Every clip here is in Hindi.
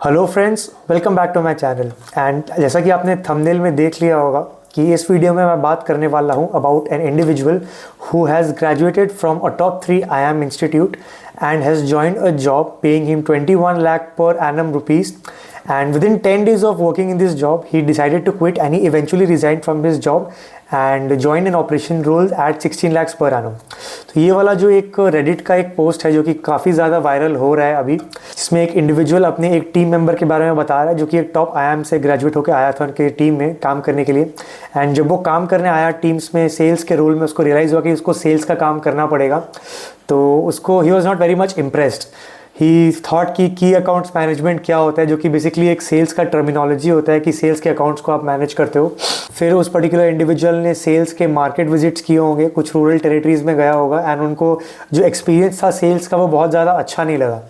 Hello friends, welcome back to my channel. And जैसा कि आपने थंबनेल में देख लिया होगा कि इस वीडियो में मैं बात करने वाला हूं about an individual who has graduated from a top 3 IIM institute and has joined a job paying him 21 lakh per annum rupees, and within 10 days of working in this job he decided to quit and he eventually resigned from his job and joined an operation role at 16 lakhs per annum। तो ये वाला जो एक रेडिट का एक पोस्ट है जो कि काफ़ी ज़्यादा वायरल हो रहा है अभी, जिसमें एक इंडिविजुअल अपने एक टीम मेंबर के बारे में बता रहा है जो कि एक टॉप IIM से ग्रेजुएट होकर आया था उनके टीम में काम करने के लिए। एंड जब वो काम करने आया टीम्स में सेल्स के रोल में, उसको रियलाइज़ हुआ कि उसको सेल्स का काम करना पड़ेगा। तो उसको he was not very much impressed. He thought कि की अकाउंट्स मैनेजमेंट क्या होता है, जो कि बेसिकली एक सेल्स का टर्मिनोलॉजी होता है कि सेल्स के अकाउंट्स को आप मैनेज करते हो। फिर उस पर्टिकुलर इंडिविजुअल ने सेल्स के मार्केट विजिट्स किए होंगे, कुछ रूरल टेरिटरीज़ में गया होगा एंड उनको जो एक्सपीरियंस था सेल्स का वो बहुत ज़्यादा अच्छा नहीं लगा।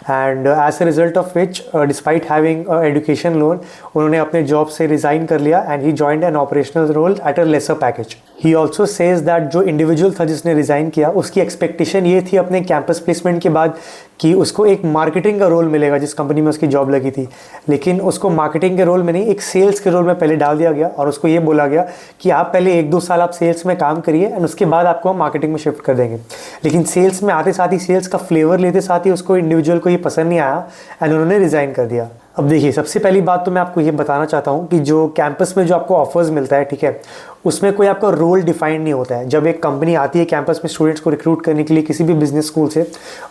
And as a result of which despite having education loan उन्होंने अपने जॉब से रिज़ाइन कर लिया and he joined an operational role at a lesser package. He also says that जो इंडिविजुअल था जिसने रिज़ाइन किया उसकी एक्सपेक्टेशन ये थी अपने कैंपस प्लेसमेंट के बाद कि उसको एक मार्केटिंग का रोल मिलेगा जिस कंपनी में उसकी जॉब लगी थी, लेकिन उसको मार्केटिंग के रोल में नहीं एक सेल्स के रोल में पहले डाल दिया गया और उसको ये बोला गया कि आप पहले 1-2 साल आप सेल्स में काम करिए एंड उसके बाद आपको हम मार्केटिंग में शिफ्ट कर देंगे। लेकिन सेल्स में आते साथ ही सेल्स का फ्लेवर लेते साथ ही उसको इंडिविजुअल को ये पसंद नहीं आया एंड उन्होंने रिज़ाइन कर दिया। अब देखिए, सबसे पहली बात तो मैं आपको ये बताना चाहता हूँ कि जो कैंपस में जो आपको ऑफर्स मिलता है, ठीक है, उसमें कोई आपका रोल डिफाइंड नहीं होता है। जब एक कंपनी आती है कैंपस में स्टूडेंट्स को रिक्रूट करने के लिए किसी भी बिजनेस स्कूल से,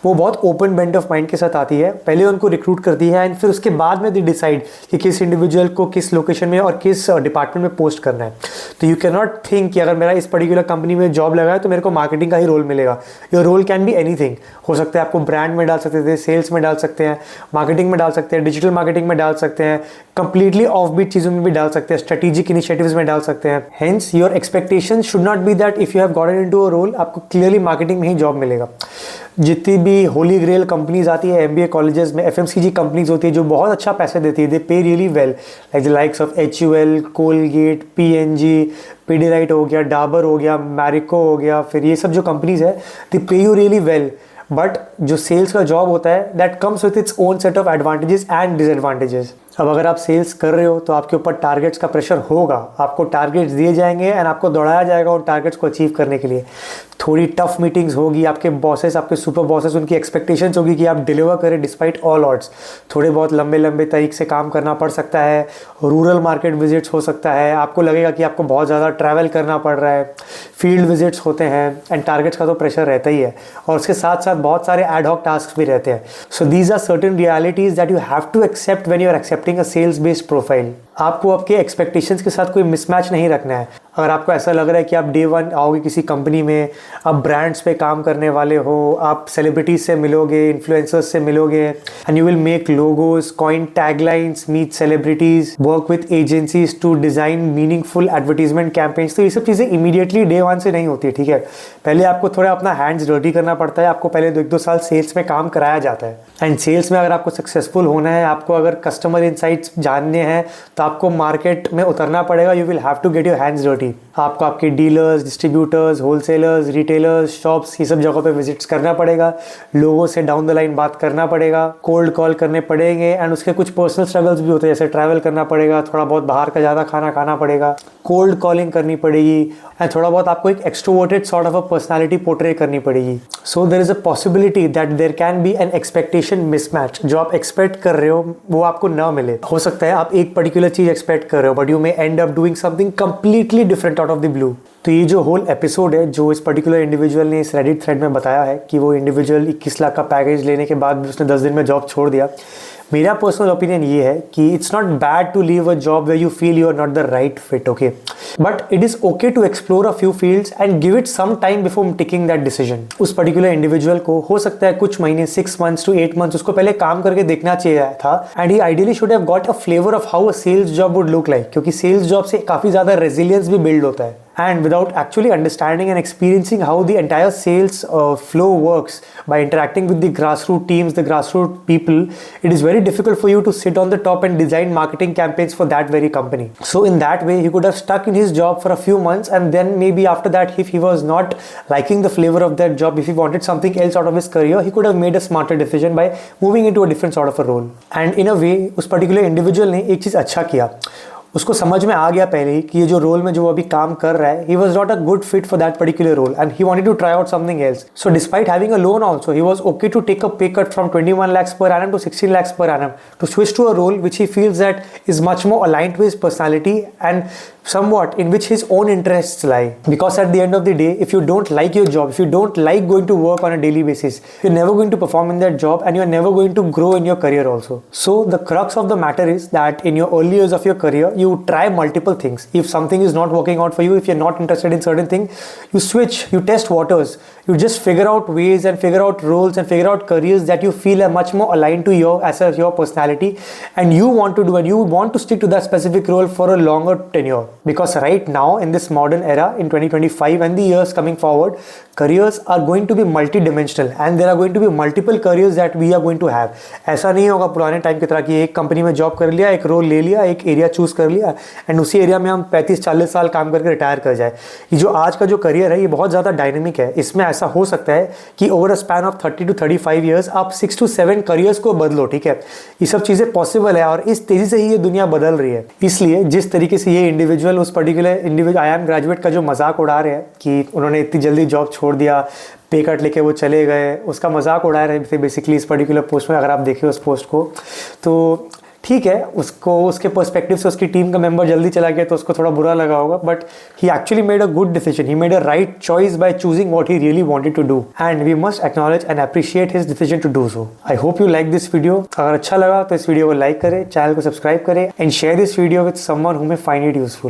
वो बहुत ओपन बेंट ऑफ माइंड के साथ आती है। पहले उनको रिक्रूट करती है एंड फिर उसके बाद में दे डिसाइड कि किस इंडिविजुअल को किस लोकेशन में और किस डिपार्टमेंट में पोस्ट करना है। तो यू कैन नॉट थिंक कि अगर मेरा इस पर्टिकुलर कंपनी में जॉब लगा है तो मेरे को मार्केटिंग का ही रोल मिलेगा। Your role can be anything. हो सकता है आपको ब्रांड में डाल सकते थे, सेल्स में डाल सकते हैं, मार्केटिंग में डाल सकते हैं, डिजिटल मार्केटिंग में डाल सकते हैं, कंप्लीटली ऑफ बीट चीज़ों में भी डाल सकते हैं, स्ट्रेटेजिक इनिशिएटिव्स में डाल सकते हैं। Hence your expectation should not be that if you have gotten into a role आपको क्लियरली मार्केटिंग में ही जॉब मिलेगा। जितनी भी होली ग्रेल कंपनीज आती है MBA कॉलेजेस में, FMCG कंपनीज होती है जो बहुत अच्छा पैसे देती है, दे पे really well, like the likes of HUL, Colgate, PNG, पीडिलाइट हो गया, डाबर हो गया, मैरिको हो गया, फिर ये सब जो कंपनीज है दे पे यू रियली वेल। बट जो सेल्स का जॉब होता है that comes with its own set of advantages and disadvantages. अब अगर आप सेल्स कर रहे हो तो आपके ऊपर टारगेट्स का प्रेशर होगा, आपको टारगेट्स दिए जाएंगे एंड आपको दौड़ाया जाएगा उन टारगेट्स को अचीव करने के लिए। थोड़ी टफ मीटिंग्स होगी, आपके बॉसेस, आपके सुपर बॉसेस, उनकी एक्सपेक्टेशंस होगी कि आप डिलीवर करें डिस्पाइट ऑल ऑड्स। थोड़े बहुत लंबे लंबे तरीके से काम करना पड़ सकता है, रूरल मार्केट विजिट्स हो सकता है, आपको लगेगा कि आपको बहुत ज़्यादा ट्रैवल करना पड़ रहा है, फील्ड विजिट्स होते हैं एंड टारगेट्स का तो प्रेशर रहता ही है और उसके साथ साथ बहुत सारे एड हॉक टास्क भी रहते हैं। So these are certain realities that you have to accept when you are accepting a sales based profile. आपको आपके एक्सपेक्टेशंस के साथ कोई मिसमैच नहीं रखना है। अगर आपको ऐसा लग रहा है कि आप डे 1 आओगे किसी कंपनी में, आप ब्रांड्स पे काम करने वाले हो, आप सेलिब्रिटीज से मिलोगे, इन्फ्लुएंसर्स से मिलोगे and you will make logos, coin taglines, meet celebrities, work with agencies to design meaningful advertisement campaigns, तो ये सब चीज़ें इमीडिएटली डे 1 से नहीं होती है, ठीक है। पहले आपको थोड़ा अपना हैंड्स डर्टी करना पड़ता है, आपको पहले 1-2 साल सेल्स में काम कराया जाता है एंड सेल्स में अगर आपको सक्सेसफुल होना है, आपको अगर कस्टमर इनसाइट्स जानने हैं तो आपको मार्केट में उतरना पड़ेगा। You will have to get your hands dirty. आपको आपके dealers, distributors, wholesalers, retailers, shops, ये सब जगहों पे विजिट्स करना पड़ेगा, लोगों से डाउन द लाइन बात करना पड़ेगा, कोल्ड कॉल करने पड़ेंगे एंड उसके कुछ पर्सनल स्ट्रगल्स भी होते हैं, जैसे ट्रैवल करना पड़ेगा, थोड़ा बहुत बाहर का ज़्यादा खाना खाना पड़ेगा, कोल्ड कॉलिंग करनी पड़ेगी एंड थोड़ा बहुत आपको एक extroverted sort of a personality portray करनी पड़ेगी। So there is a possibility that there can be an expectation mismatch. जो आप एक्सपेक्ट कर रहे हो वो आपको ना मिले। हो सकता है आप एक पर्टिकुलर चीज़ एक्सपेक्ट कर रहे हो but you may and up doing something completely different out of the blue. तो ये जो होल एपिसोड है जो इस पर्टिकुलर इंडिविजुअल ने इस रेडिट थ्रेड में बताया है कि वो इंडिविजुअल 21 लाख का पैकेज लेने के बाद भी उसने 10 दिन में जॉब छोड़ दिया। मेरा पर्सनल ओपिनियन ये है कि it's not bad to leave a job where you feel you are not the right fit, okay, but it is okay to explore a few fields and give it some time before taking that decision. उस पर्टिकुलर इंडिविजुअल को हो सकता है कुछ महीने, 6 months to 8 months उसको पहले काम करके देखना चाहिए था and he ideally should have got a flavour of how a sales job would look like, क्योंकि सेल्स जॉब से काफी ज्यादा रेजिलियंस भी बिल्ड होता है and without actually understanding and experiencing how the entire sales flow works by interacting with the grassroots teams, the grassroots people, it is very difficult for you to sit on the top and design marketing campaigns for that very company. So in that way, he could have stuck in his job for a few months, and then maybe after that, if he was not liking the flavor of that job, if he wanted something else out of his career, he could have made a smarter decision by moving into a different sort of a role. And in a way, उस particular individual ने एक चीज़ अच्छा किया, उसको समझ में आ गया पहले ही कि ये जो रोल में जो वो अभी काम कर रहा है, he was not a good fit for that particular role and he wanted to try out something else. So despite having a loan also, he was okay to take a pay cut from 21 lakhs per annum to 16 lakhs per annum to switch to a role which he feels that is much more aligned to his personality and somewhat in which his own interests lie. Because at the end of the day, if you don't like your job, if you don't like going to work on a daily basis, you're never going to perform in that job and you're never going to grow in your career also. So the crux of the matter is that in your early years of your career, you try multiple things. If something is not working out for you, if you're not interested in certain thing, you switch, you test waters, you just figure out ways and figure out roles and figure out careers that you feel are much more aligned to your personality and you want to do, and you want to stick to that specific role for a longer tenure. Because right now in this modern era in 2025 and the years coming forward, careers are going to be multi-dimensional and there are going to be multiple careers that we are going to have. ऐसा नहीं होगा पुराने टाइम की तरह कि एक कंपनी में जॉब कर लिया, एक रोल ले लिया, एक एरिया चूज कर लिया एंड उसी एरिया में हम 35-40 साल काम करके रिटायर कर जाए. ये जो आज का जो करियर है ये बहुत ज़्यादा डायनेमिक है. इसमें ऐसा हो सकता है कि over a span of 30 to 35 years आप 6 to 7 करियर्स को बदलो. ठीक है, ये सब चीज़ें पॉसिबल है और इस तेज़ी से ही ये दुनिया बदल रही है. इसलिए जिस तरीके से ये इंडिविजुअल उस पर्टिकुलर इंडिविजुअल IIM ग्रेजुएट का जो मजाक उड़ा रहे हैं कि उन्होंने इतनी जल्दी जॉब छोड़ दिया, पे कट लेके वो चले गए, उसका मजाक उड़ा रहे थे बेसिकली इस पर्टिकुलर पोस्ट में. अगर आप देखें उस पोस्ट को तो ठीक है, उसको उसके पर्सपेक्टिव से उसकी टीम का मेंबर जल्दी चला गया तो उसको थोड़ा बुरा लगा होगा, but he actually made a good decision. He made a right choice by choosing what he really wanted to do and we must acknowledge and appreciate his decision to do so. I hope you like this video. अगर अच्छा लगा तो इस वीडियो को लाइक करें, चैनल को सब्सक्राइब करें and share this video with someone who may find it useful.